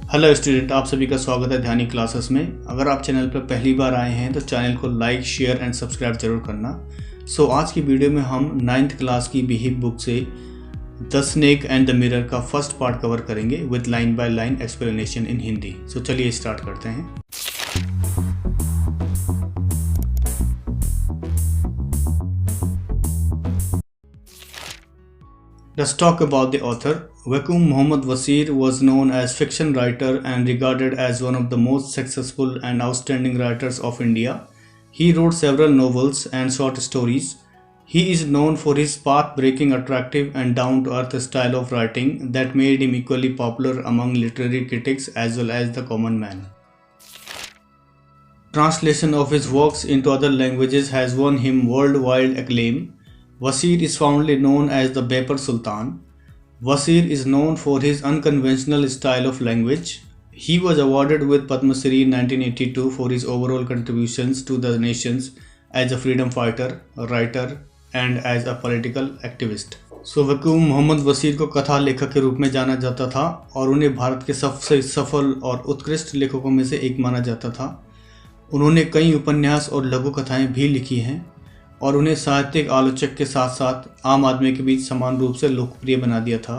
Hello student, आप सभी का स्वागत है ध्यानी क्लासेस में। अगर आप चैनल पर पहली बार आए हैं तो चैनल को लाइक, शेयर एंड सब्सक्राइब जरूर करना। आज की वीडियो में हम 9th क्लास की बिहीव बुक से the snake and the mirror का फर्स्ट पार्ट कवर करेंगे with line by line explanation in Hindi. चलिए स्टार्ट करते हैं। Let's talk about the author. Wakum Muhammad Waseer was known as fiction writer and regarded as one of the most successful and outstanding writers of India. He wrote several novels and short stories. He is known for his path-breaking, attractive and down-to-earth style of writing that made him equally popular among literary critics as well as the common man. Translation of his works into other languages has won him worldwide acclaim. Waseer is fondly known as the Baper Sultan. Waseer is known for his unconventional style of language. He was awarded with Padma Shri in 1982 for his overall contributions to the nations as a freedom fighter, writer and as a political activist. वकीम Mohammad Wasir को कथा लेखक के रूप में जाना जाता था और उन्हें भारत के सबसे सफल और उत्कृष्ट लेखकों में से एक माना जाता था। उन्होंने कई उपन्यास और लघु कथाएं भी लिखी हैं और उन्हें साहित्यिक आलोचक के साथ साथ आम आदमी के बीच समान रूप से लोकप्रिय बना दिया था।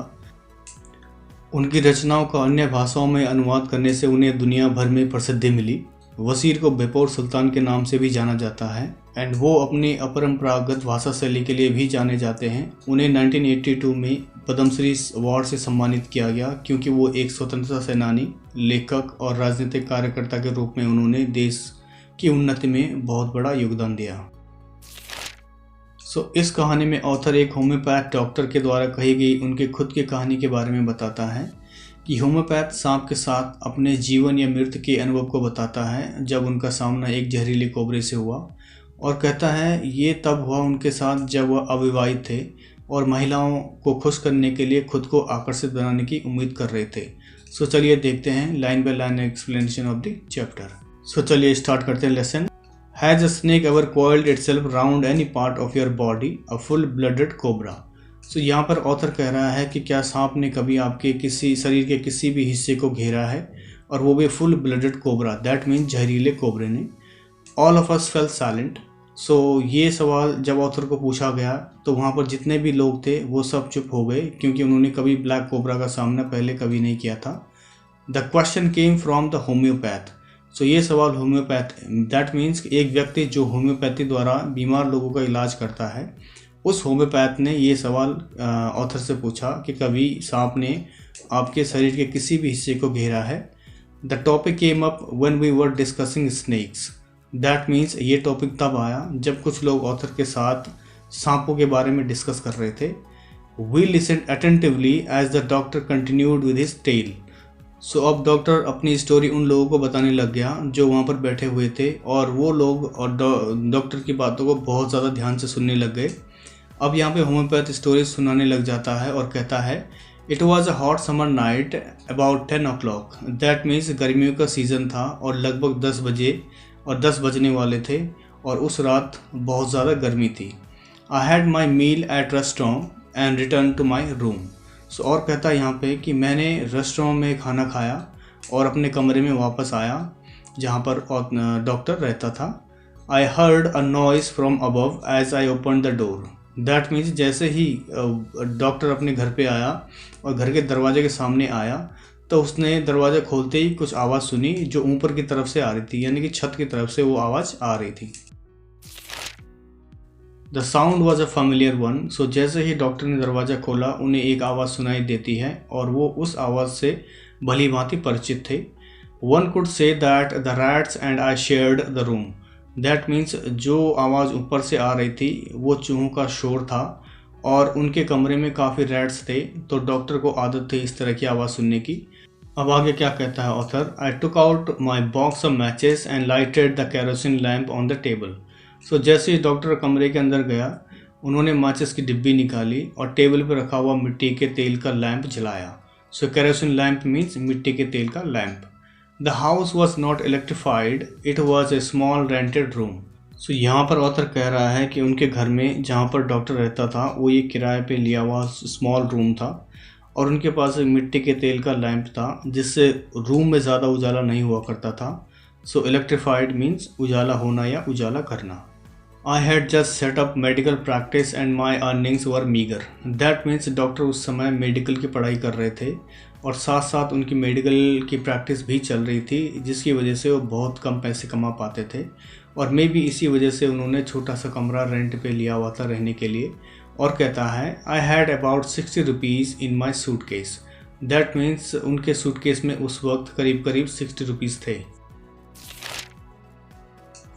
उनकी रचनाओं का अन्य भाषाओं में अनुवाद करने से उन्हें दुनिया भर में प्रसिद्धि मिली। वसीर को बेपोर सुल्तान के नाम से भी जाना जाता है एंड वो अपनी अपरंपरागत भाषा शैली के लिए भी जाने जाते हैं। उन्हें 1982 में पद्मश्री अवार्ड से सम्मानित किया गया क्योंकि वो एक स्वतंत्रता सेनानी, लेखक और राजनीतिक कार्यकर्ता के रूप में उन्होंने देश की उन्नति में बहुत बड़ा योगदान दिया। इस कहानी में ऑथर एक होम्योपैथ डॉक्टर के द्वारा कही गई उनकी खुद की कहानी के बारे में बताता है कि होम्योपैथ सांप के साथ अपने जीवन या मृत्यु के अनुभव को बताता है जब उनका सामना एक जहरीले कोबरे से हुआ, और कहता है ये तब हुआ उनके साथ जब वह अविवाहित थे और महिलाओं को खुश करने के लिए खुद को आकर्षित बनाने की उम्मीद कर रहे थे। चलिए देखते हैं line by line explanation of the chapter. चलिए स्टार्ट करते हैं lesson. Has a snake ever coiled itself round any part of your body? A full-blooded cobra. यहाँ पर ऑथर कह रहा है कि क्या सांप ने कभी आपके किसी शरीर के किसी भी हिस्से को घेरा है, और वो भी full blooded cobra, that means जहरीले कोबरे ने। All of us fail silent. ये सवाल जब ऑथर को पूछा गया तो वहाँ पर जितने भी लोग थे वो सब चुप हो गए क्योंकि उन्होंने कभी ब्लैक कोबरा का सामना पहले कभी नहीं किया था। The question came from the homeopath. ये सवाल होम्योपैथ, दैट मीन्स एक व्यक्ति जो होम्योपैथी द्वारा बीमार लोगों का इलाज करता है, उस होम्योपैथ ने ये सवाल ऑथर से पूछा कि कभी सांप ने आपके शरीर के किसी भी हिस्से को घेरा है। The topic came up when we were discussing snakes. That means ये टॉपिक तब आया जब कुछ लोग ऑथर के साथ सांपों के बारे में डिस्कस कर रहे थे। We listened attentively as the doctor continued with his tale. अब डॉक्टर अपनी स्टोरी उन लोगों को बताने लग गया जो वहाँ पर बैठे हुए थे, और वो लोग और डॉक्टर की बातों को बहुत ज़्यादा ध्यान से सुनने लग गए। अब यहाँ पे होम्योपैथ स्टोरी सुनाने लग जाता है और कहता है it was a hot summer night about 10 o'clock। That means गर्मियों का सीज़न था और लगभग 10 बजे और 10 बजने वाले थे और उस रात बहुत ज़्यादा गर्मी थी। I had my meal at restaurant and return to my room. और कहता है यहाँ पे कि मैंने रेस्टोरेंट में खाना खाया और अपने कमरे में वापस आया जहाँ पर डॉक्टर रहता था। I heard a noise from above as I open the door. That means जैसे ही डॉक्टर अपने घर पे आया और घर के दरवाजे के सामने आया तो उसने दरवाज़ा खोलते ही कुछ आवाज़ सुनी जो ऊपर की तरफ से आ रही थी, यानी कि छत की तरफ से वो आवाज़ आ रही थी। The sound was a familiar one. जैसे ही डॉक्टर ने दरवाज़ा खोला उन्हें एक आवाज़ सुनाई देती है और वो उस आवाज़ से भली भांति परिचित थे। One could say that the rats and I shared the room. That means जो आवाज़ ऊपर से आ रही थी वो चूहों का शोर था और उनके कमरे में काफ़ी रैट्स थे, तो डॉक्टर को आदत थी इस तरह की आवाज़ सुनने की। अब आगे क्या कहता है author. I took out my box of matches and lighted the kerosene lamp on the table. जैसे ही डॉक्टर कमरे के अंदर गया उन्होंने माचिस की डिब्बी निकाली और टेबल पर रखा हुआ मिट्टी के तेल का लैंप जलाया। केरोसिन लैंप मीन्स मिट्टी के तेल का lamp. The house was not electrified, it was a small rented room. यहाँ पर ऑथर कह रहा है कि उनके घर में जहाँ पर डॉक्टर रहता था वो ये किराए पे लिया हुआ स्मॉल रूम था और उनके पास एक मिट्टी के तेल का लैंप था जिससे रूम में ज़्यादा उजाला नहीं हुआ करता था। सो इलेक्ट्रीफाइड मीन्स उजाला होना या उजाला करना। I had just set up medical practice and my earnings were meagre. That means doctor उस समय मेडिकल की पढ़ाई कर रहे थे और साथ साथ उनकी मेडिकल की प्रैक्टिस भी चल रही थी, जिसकी वजह से वो बहुत कम पैसे कमा पाते थे। और मे भी इसी वजह से उन्होंने छोटा सा कमरा रेंट पे लिया हुआ था रहने के लिए। और कहता है I had about 60 rupees in my suitcase. That means उनके सूटकेस में उस वक्त करीब करीब 60 रुपीज़ थे।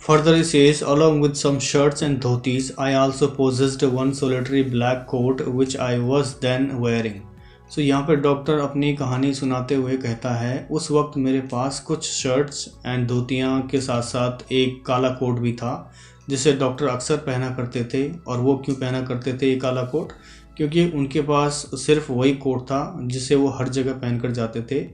Further he says, along with some shirts and dhotis, I also possessed one solitary black coat which I was then wearing. So यहाँ पर doctor अपनी कहानी सुनाते हुए कहता है, उस वक्त मेरे पास कुछ शर्ट्स एंड धोतियाँ के साथ साथ एक काला कोट भी था जिसे डॉक्टर अक्सर पहना करते थे। और वो क्यों पहना करते थे ये काला कोट? क्योंकि उनके पास सिर्फ वही कोट था जिसे वो हर जगह पहन कर जाते थे।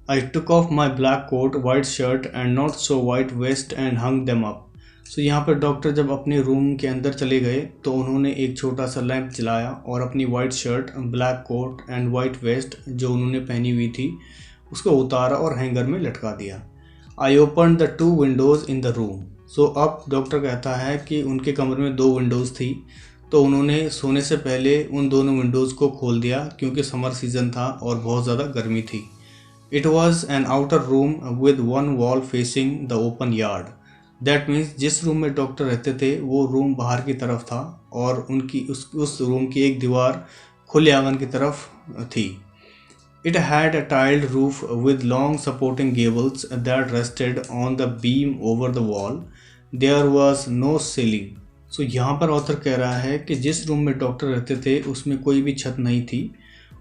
I took off my black coat, white shirt and not so white vest and hung them up. So यहाँ पर डॉक्टर जब अपने रूम के अंदर चले गए तो उन्होंने एक छोटा सा लैंप जलाया और अपनी white shirt, black coat and white vest जो उन्होंने पहनी हुई थी उसको उतारा और हैंगर में लटका दिया। I opened the 2 windows in the room. So अब डॉक्टर कहता है कि उनके कमरे में 2 विंडोज़ थी, तो उन्होंने सोने से पहले उन दोनों विंडोज़ को खोल दिया क्योंकि समर सीज़न था और बहुत ज़्यादा गर्मी थी। It was an outer room with one wall facing the open yard. That means जिस रूम में डॉक्टर रहते थे वो रूम बाहर की तरफ था और उनकी उस रूम की एक दीवार खुले आंगन की तरफ थी। It had a tiled roof with long supporting gables that rested on the beam over the wall. There was no ceiling. So यहाँ पर ऑथर कह रहा है कि जिस रूम में डॉक्टर रहते थे उसमें कोई भी छत नहीं थी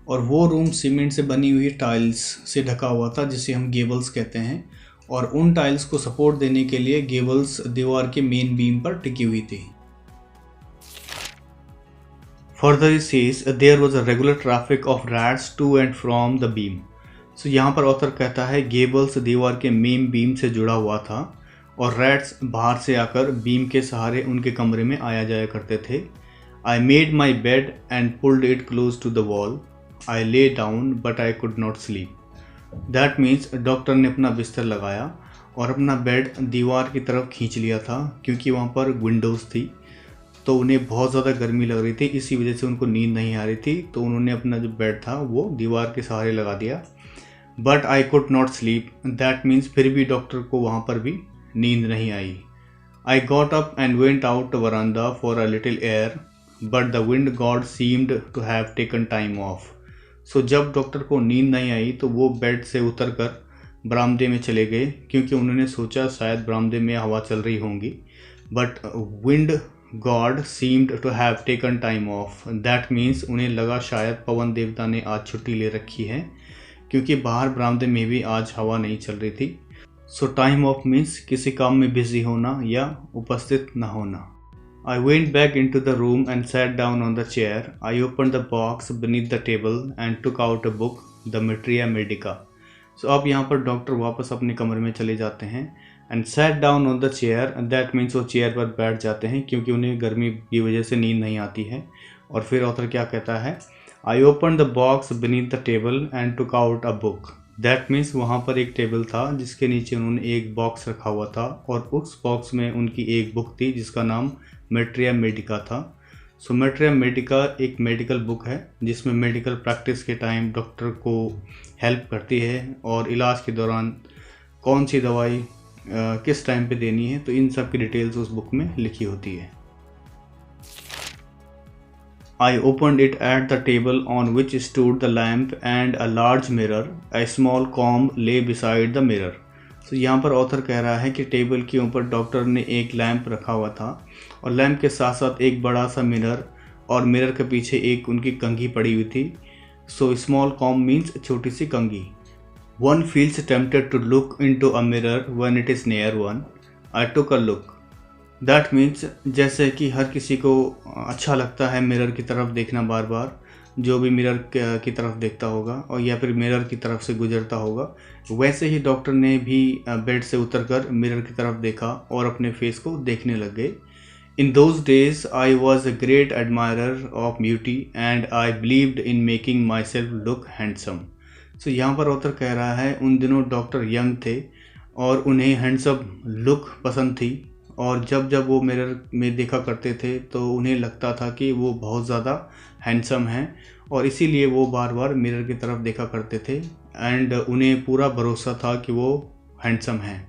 और वो रूम सीमेंट से बनी हुई टाइल्स से ढका हुआ था जिसे हम गेबल्स कहते हैं। और उन टाइल्स को सपोर्ट देने के लिए गेबल्स दीवार के मेन बीम पर टिकी हुई थी। Further he says there was a regular traffic of rats to and from the beam. So यहाँ पर ऑथर कहता है गेबल्स दीवार के मेन बीम से जुड़ा हुआ था और रैट्स बाहर से आकर बीम के सहारे उनके कमरे में आया जाया करते थे। I made my bed and pulled it close to the wall. I lay down but I could not sleep. That means doctor ने अपना बिस्तर लगाया और अपना बेड दीवार की तरफ खींच लिया था क्योंकि वहाँ पर विंडोज़ थी, तो उन्हें बहुत ज़्यादा गर्मी लग रही थी, इसी वजह से उनको नींद नहीं आ रही थी, तो उन्होंने अपना जो बेड था वो दीवार के सहारे लगा दिया। But I could not sleep. That means फिर भी डॉक्टर को वहाँ पर भी नींद नहीं आई। I got up and went out veranda for a little air but the wind god seemed to have taken time off. So जब डॉक्टर को नींद नहीं आई तो वो बेड से उतरकर बरामदे में चले गए क्योंकि उन्होंने सोचा शायद बरामदे में हवा चल रही होंगी। But wind god seemed to have taken time off. That means उन्हें लगा शायद पवन देवता ने आज छुट्टी ले रखी है क्योंकि बाहर बरामदे में भी आज हवा नहीं चल रही थी। सो टाइम ऑफ मीन्स किसी काम में बिजी होना या उपस्थित न होना। I went back into the room and sat down on the chair. I opened the box beneath the table and took out a book, The Materia Medica. So अब यहाँ पर डॉक्टर वापस अपने कमरे में चले जाते हैं and sat down on the chair. That means वो चेयर पर बैठ जाते हैं क्योंकि उन्हें गर्मी की वजह से नींद नहीं आती है। और फिर ऑथर क्या कहता है? I opened the box beneath the table and took out a book. That means वहाँ पर एक टेबल था जिसके नीचे उन्होंने एक बॉक्स रखा हुआ था और उस बॉक्स में उनकी एक बुक थी जिसका नाम मेट्रिया मेडिका था। सो मेट्रिया मेडिका एक मेडिकल बुक है जिसमें मेडिकल प्रैक्टिस के टाइम डॉक्टर को हेल्प करती है और इलाज के दौरान कौन सी दवाई किस टाइम पे देनी है, तो इन सब की डिटेल्स उस बुक में लिखी होती है। I opened it at the table on which stood the lamp and a large mirror. A small comb lay beside the mirror. So यहाँ पर ऑथर कह रहा है कि टेबल के ऊपर डॉक्टर ने एक लैंप रखा हुआ था और लैंप के साथ साथ एक बड़ा सा मिरर और मिरर के पीछे एक उनकी कंघी पड़ी हुई थी। सो स्मॉल कॉम्ब मीन्स छोटी सी कंघी। One feels tempted to look into a mirror when it is near one. I took a look. That means जैसे कि हर किसी को अच्छा लगता है मिरर की तरफ देखना बार बार, जो भी मिरर की तरफ देखता होगा और या फिर मिरर की तरफ से गुजरता होगा, वैसे ही डॉक्टर ने भी बेड से उतरकर मिरर की तरफ देखा और अपने फेस को देखने लग गए। In those days I was a great admirer of beauty and I believed in making myself look handsome. So यहाँ पर ऑथर कह रहा है उन दिनों डॉक्टर यंग थे और उन्हें हैंडसम लुक पसंद थी, और जब जब वो मिरर में देखा करते थे तो उन्हें लगता था कि वो बहुत ज़्यादा हैंडसम हैं, और इसीलिए वो बार बार मिरर की तरफ देखा करते थे एंड उन्हें पूरा भरोसा था कि वो हैंडसम हैं।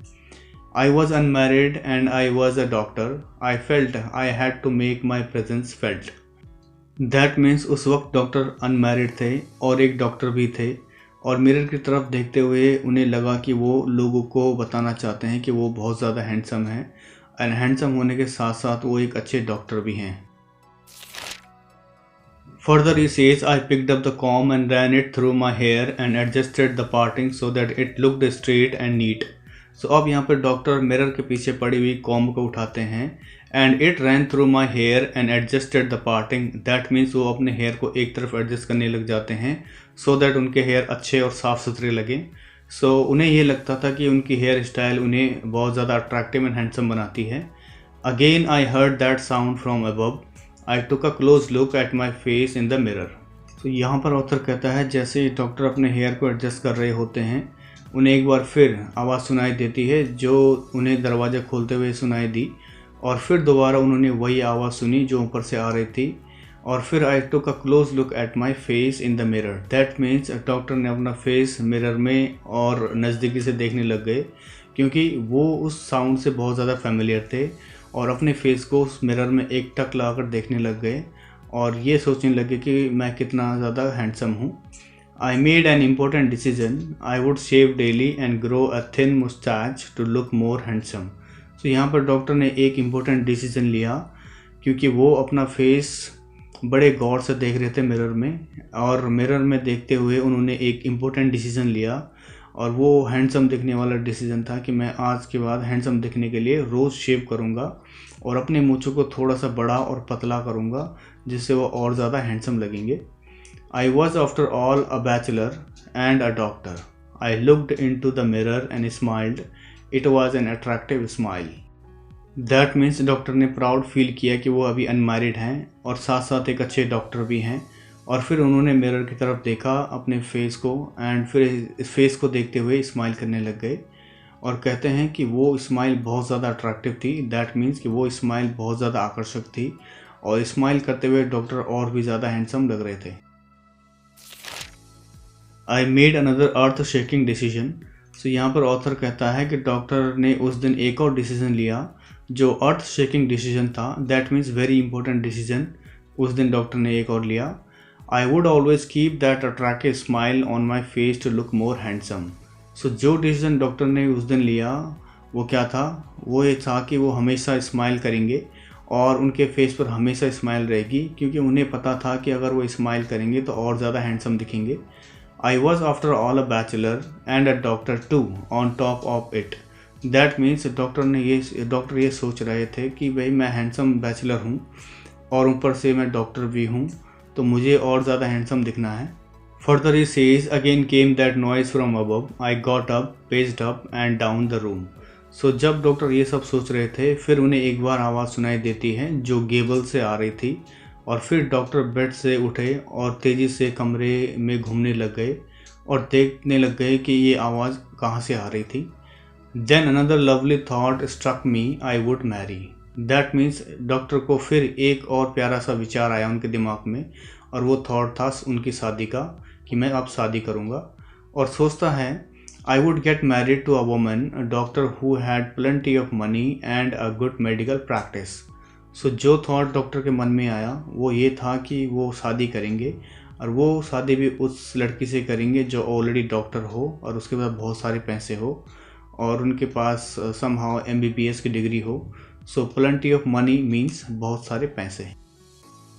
I was unmarried and I was a doctor. I felt I had to make my presence felt. That means उस वक्त डॉक्टर अनमैरिड थे और एक डॉक्टर भी थे, और मिरर की तरफ देखते हुए उन्हें लगा कि वो लोगों को बताना चाहते हैं कि वो बहुत ज़्यादा हैंडसम हैं, और हैंडसम होने के साथ साथ वो एक अच्छे डॉक्टर भी हैं। Further he says, I picked up the comb and ran it through my hair and adjusted the parting so that it looked straight and neat. So अब यहाँ पर डॉक्टर मिरर के पीछे पड़ी हुई कॉम्ब को उठाते हैं and it ran through my hair and adjusted the parting. That means वो अपने हेयर को एक तरफ एडजस्ट करने लग जाते हैं so that उनके हेयर अच्छे और साफ़ सुथरे लगें। So उन्हें ये लगता था कि उनकी हेयर स्टाइल उन्हें बहुत ज़्यादा अट्रैक्टिव एंड हैंडसम बनाती है। Again I heard that sound from above. I took a close look at my face in the mirror. तो यहाँ पर ऑथर कहता है जैसे ही डॉक्टर अपने हेयर को एडजस्ट कर रहे होते हैं उन्हें एक बार फिर आवाज़ सुनाई देती है जो उन्हें दरवाज़ा खोलते हुए सुनाई दी, और फिर दोबारा उन्होंने वही आवाज़ सुनी जो ऊपर से आ रही थी, और फिर I took a close look at my face in the mirror. That means doctor ने अपना फेस मिरर में और नज़दीकी से देखने लग गए क्योंकि वो उस साउंड से बहुत ज़्यादा फेमिलियर थे, और अपने फेस को उस मिरर में एक टक लगाकर देखने लग गए और ये सोचने लगे कि मैं कितना ज़्यादा हैंडसम हूँ। I made an important decision, I would shave daily and grow a thin moustache to look more handsome. So यहाँ पर डॉक्टर ने एक इम्पोर्टेंट डिसीजन लिया क्योंकि वो अपना फेस बड़े गौर से देख रहे थे मिरर में, और मिरर में देखते हुए उन्होंने एक इम्पोर्टेंट डिसीजन लिया, और वो हैंडसम दिखने वाला डिसीजन था कि मैं आज के बाद हैंडसम दिखने के लिए रोज़ शेव करूँगा और अपने मूँछों को थोड़ा सा बड़ा और पतला करूँगा जिससे वो और ज़्यादा हैंडसम लगेंगे। I was after all a bachelor and a doctor. I looked into the mirror and smiled. It was an attractive smile. That means doctor ने प्राउड फील किया कि वो अभी अनमैरिड हैं और साथ साथ एक अच्छे डॉक्टर भी हैं, और फिर उन्होंने मिरर की तरफ देखा अपने फेस को एंड फिर इस फेस को देखते हुए स्माइल करने लग गए, और कहते हैं कि वो स्माइल बहुत ज़्यादा अट्रैक्टिव थी। दैट मीन्स कि वो स्माइल बहुत ज़्यादा आकर्षक थी, और स्माइल करते हुए डॉक्टर और भी ज़्यादा हैंडसम लग रहे थे। I made another earth shaking decision. So यहाँ पर ऑथर कहता है कि डॉक्टर ने उस दिन एक और डिसीजन लिया जो अर्थ शेकिंग डिसीजन था। That means very important decision उस दिन डॉक्टर ने एक और लिया। I would always keep that attractive smile on my face to look more handsome. So जो डिसीजन डॉक्टर ने उस दिन लिया वो क्या था? वो ये था कि वो हमेशा स्माइल करेंगे और उनके फेस पर हमेशा स्माइल रहेगी, क्योंकि उन्हें पता था कि अगर वो स्माइल करेंगे तो और ज़्यादा हैंडसम दिखेंगे। I was after all a bachelor and a doctor too on top of it. That means doctor ये सोच रहे थे कि भाई मैं हैंडसम बैचलर हूँ और ऊपर से मैं डॉक्टर भी हूँ, तो मुझे और ज़्यादा हैंडसम दिखना है। Further he says, again came that noise from above. I got up, paced up and down the room. So जब डॉक्टर ये सब सोच रहे थे फिर उन्हें एक बार आवाज़ सुनाई देती है जो गेबल से आ रही थी, और फिर डॉक्टर बेड से उठे और तेज़ी से कमरे में घूमने लग गए और देखने लग गए कि ये आवाज़ कहाँ से आ रही थी। Then another lovely thought struck me, I would marry. That means doctor को फिर एक और प्यारा सा विचार आया उनके दिमाग में, और वो थॉट था उनकी शादी का कि मैं अब शादी करूँगा। और सोचता है I would get married to a woman doctor who had plenty of money and a good medical practice. So जो थॉट डॉक्टर के मन में आया वो ये था कि वो शादी करेंगे, और वो शादी भी उस लड़की से करेंगे जो ऑलरेडी डॉक्टर हो और उसके पास बहुत सारे पैसे हो और उनके पास समहाउ MBBS की डिग्री हो। सो प्लेंटी ऑफ मनी मीन्स बहुत सारे पैसे।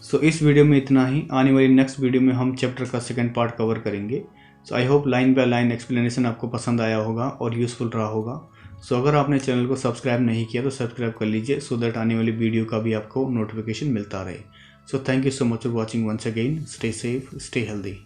सो इस वीडियो में इतना ही। आने वाली नेक्स्ट वीडियो में हम चैप्टर का सेकंड पार्ट कवर करेंगे। So I hope line by line explanation आपको पसंद आया होगा और यूज़फुल रहा होगा। सो अगर आपने चैनल को सब्सक्राइब नहीं किया तो सब्सक्राइब कर लीजिए सो दैट आने वाली वीडियो का भी आपको नोटिफिकेशन मिलता रहे। So thank you so much for watching once again. Stay safe, stay healthy.